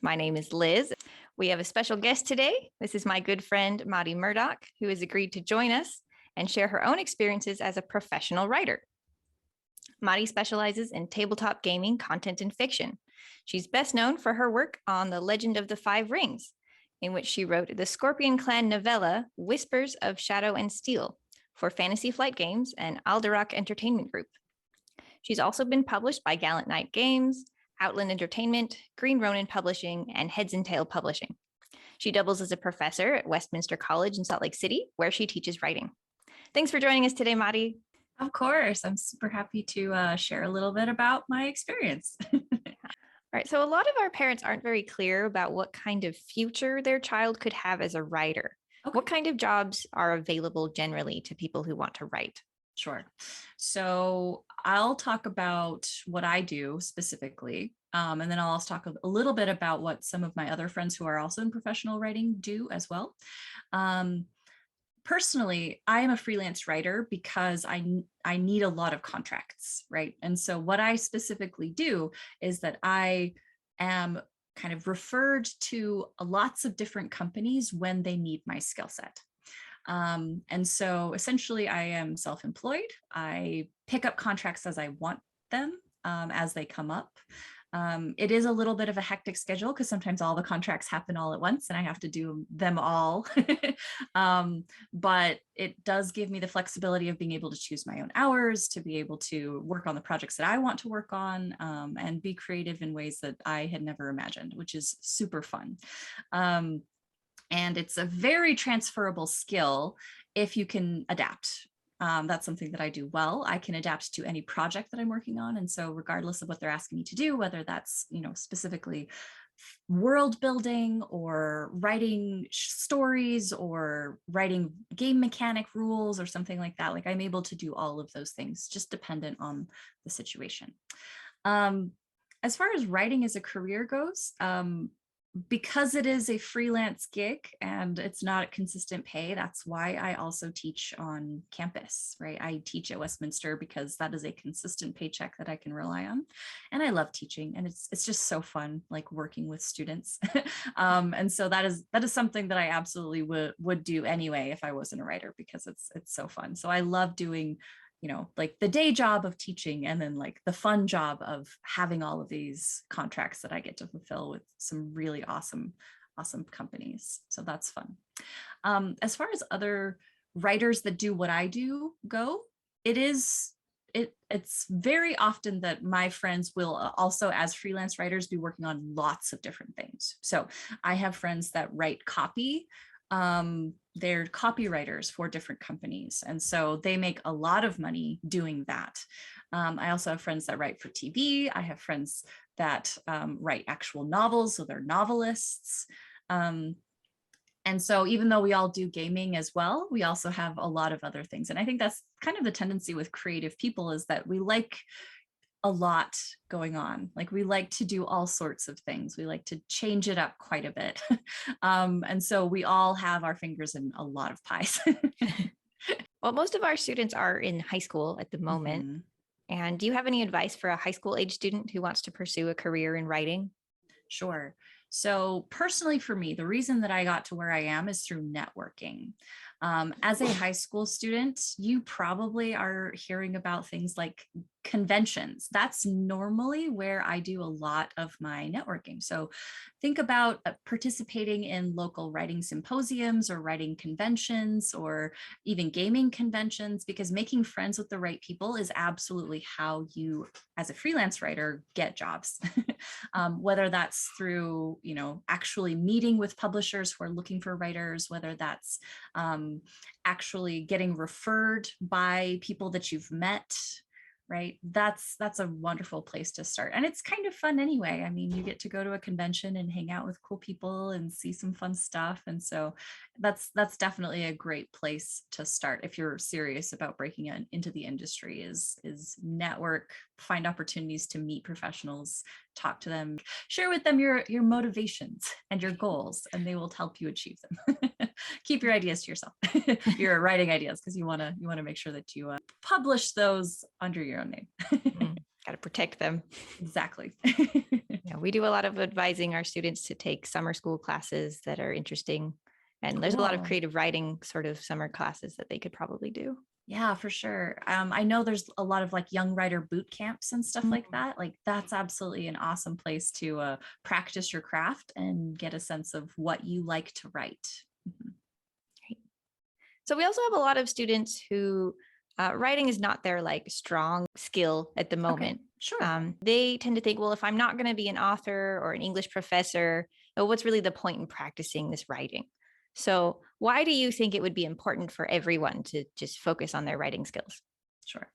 My name is Liz. We have a special guest today. This is my good friend, Murdock, who has agreed to join us and share her own experiences as a professional writer. Madi specializes in tabletop gaming, content, and fiction. She's best known for her work on The Legend of the Five Rings, in which she wrote the Scorpion Clan novella, Whispers of Shadow and Steel, for Fantasy Flight Games and Alderac Entertainment Group. She's also been published by Gallant Knight Games, Outland Entertainment, Ronin Publishing, and Heads and Tail Publishing. She doubles as a professor at Westminster College in Salt Lake City, where she teaches writing. Thanks for joining us today, Madi. Of course. I'm super happy to share a little bit about my experience. All right. So a lot of our parents aren't very clear about what kind of future their child could have as a writer. Okay. What kind of jobs are available generally to people who want to write? Sure. So I'll talk about what I do specifically, and then I'll also talk a little bit about what some of my other friends who are also in professional writing do as well. Personally, I am a freelance writer because I need a lot of contracts, right? And so what I specifically do is that I am kind of referred to lots of different companies when they need my skill set. And so essentially I am self-employed. I pick up contracts as I want them, as they come up. It is a little bit of a hectic schedule because sometimes all the contracts happen all at once and I have to do them all. But it does give me the flexibility of being able to choose my own hours, to be able to work on the projects that I want to work on, and be creative in ways that I had never imagined, which is super fun. And it's a very transferable skill if you can adapt. That's something that I do well. I can adapt to any project that I'm working on. And so regardless of what they're asking me to do, whether that's, specifically world building or writing stories or writing game mechanic rules or something like that, like I'm able to do all of those things, just dependent on the situation. As far as writing as a career goes, because it is a freelance gig and it's not consistent pay, that's why I also teach on campus, right? I teach at Westminster because that is a consistent paycheck that I can rely on. And I love teaching, and it's just so fun, like working with students. And so that is something that I absolutely would do anyway if I wasn't a writer, because it's so fun. So I love doing like the day job of teaching and then like the fun job of having all of these contracts that I get to fulfill with some really awesome companies. So that's fun. As far as other writers that do what I do go, it's very often that my friends will also, as freelance writers, be working on lots of different things. So I have friends that write copy. They're copywriters for different companies. And so they make a lot of money doing that. I also have friends that write for TV. I have friends that write actual novels, so they're novelists. And so even though we all do gaming as well, we also have a lot of other things. And I think that's kind of the tendency with creative people, is that we like a lot going on. Like we like to do all sorts of things. We like to change it up quite a bit. And so we all have our fingers in a lot of pies. Well, most of our students are in high school at the moment. Mm-hmm. And do you have any advice for a high school age student who wants to pursue a career in writing? Sure. So personally for me, the reason that I got to where I am is through networking. As a high school student, you probably are hearing about things like conventions. That's normally where I do a lot of my networking. So think about participating in local writing symposiums or writing conventions or even gaming conventions, because making friends with the right people is absolutely how you, as a freelance writer, get jobs. Whether that's through, actually meeting with publishers who are looking for writers, whether that's actually getting referred by people that you've met, right? That's a wonderful place to start. And it's kind of fun anyway. I mean, you get to go to a convention and hang out with cool people and see some fun stuff. And so that's definitely a great place to start if you're serious about breaking into the industry, is network, find opportunities to meet professionals, talk to them, share with them your motivations and your goals, and they will help you achieve them. Keep your ideas to yourself, your writing ideas, because you want to make sure that you publish those under your own name. Got to protect them. Exactly. Yeah, we do a lot of advising our students to take summer school classes that are interesting. And there's a lot of Cool. creative writing sort of summer classes that they could probably do. Yeah, for sure. I know there's a lot of like young writer boot camps and stuff like that. Like that's absolutely an awesome place to practice your craft and get a sense of what you like to write. Mhm. So we also have a lot of students who writing is not their like strong skill at the moment. Sure. They tend to think, well, if I'm not going to be an author or an English professor, what's really the point in practicing this writing? So why do you think it would be important for everyone to just focus on their writing skills? Sure.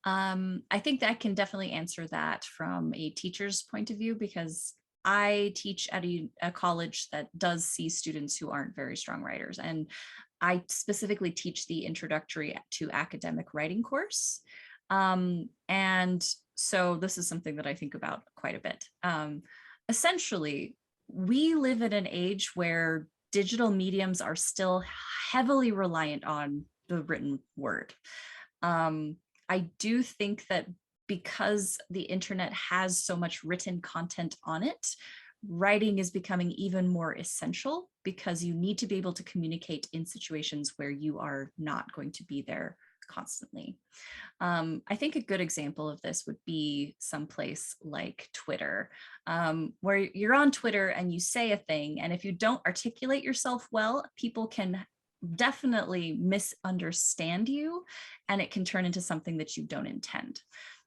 I think that I can definitely answer that from a teacher's point of view, because I teach at a college that does see students who aren't very strong writers. And I specifically teach the introductory to academic writing course. And so this is something that I think about quite a bit. Essentially, we live in an age where digital mediums are still heavily reliant on the written word. I do think that because the internet has so much written content on it, writing is becoming even more essential because you need to be able to communicate in situations where you are not going to be there constantly. I think a good example of this would be someplace like Twitter, where you're on Twitter and you say a thing, and if you don't articulate yourself well, people can definitely misunderstand you, and it can turn into something that you don't intend.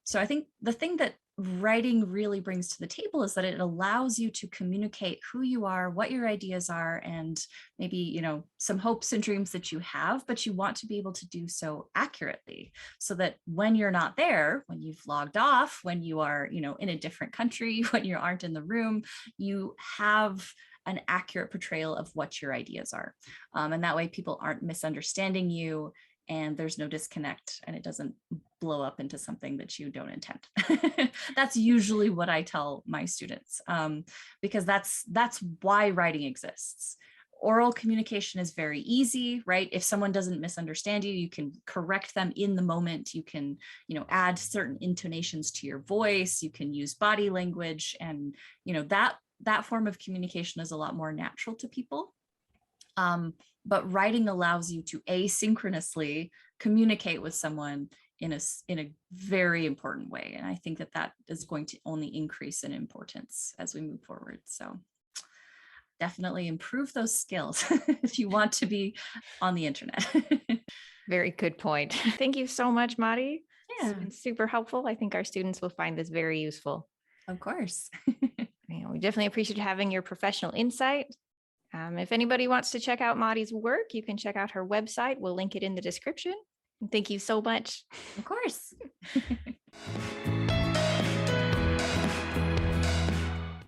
So I think the thing that writing really brings to the table is that it allows you to communicate who you are, what your ideas are, and maybe, you know, some hopes and dreams that you have, but you want to be able to do so accurately so that when you're not there, when you've logged off, when you are, you know, in a different country, when you aren't in the room, you have an accurate portrayal of what your ideas are. And that way people aren't misunderstanding you, and there's no disconnect, and it doesn't blow up into something that you don't intend. That's usually what I tell my students, because that's why writing exists. Oral communication is very easy, right? If someone doesn't misunderstand you, you can correct them in the moment. You can, you know, add certain intonations to your voice. You can use body language, and, you know, that form of communication is a lot more natural to people. But writing allows you to asynchronously communicate with someone in a very important way. And I think that is going to only increase in importance as we move forward. So definitely improve those skills if you want to be on the internet. Very good point. Thank you so much, Mari. Yeah. It's been super helpful. I think our students will find this very useful. Of course. We definitely appreciate having your professional insight. If anybody wants to check out Mari's work, you can check out her website. We'll link it in the description. Thank you so much. Of course.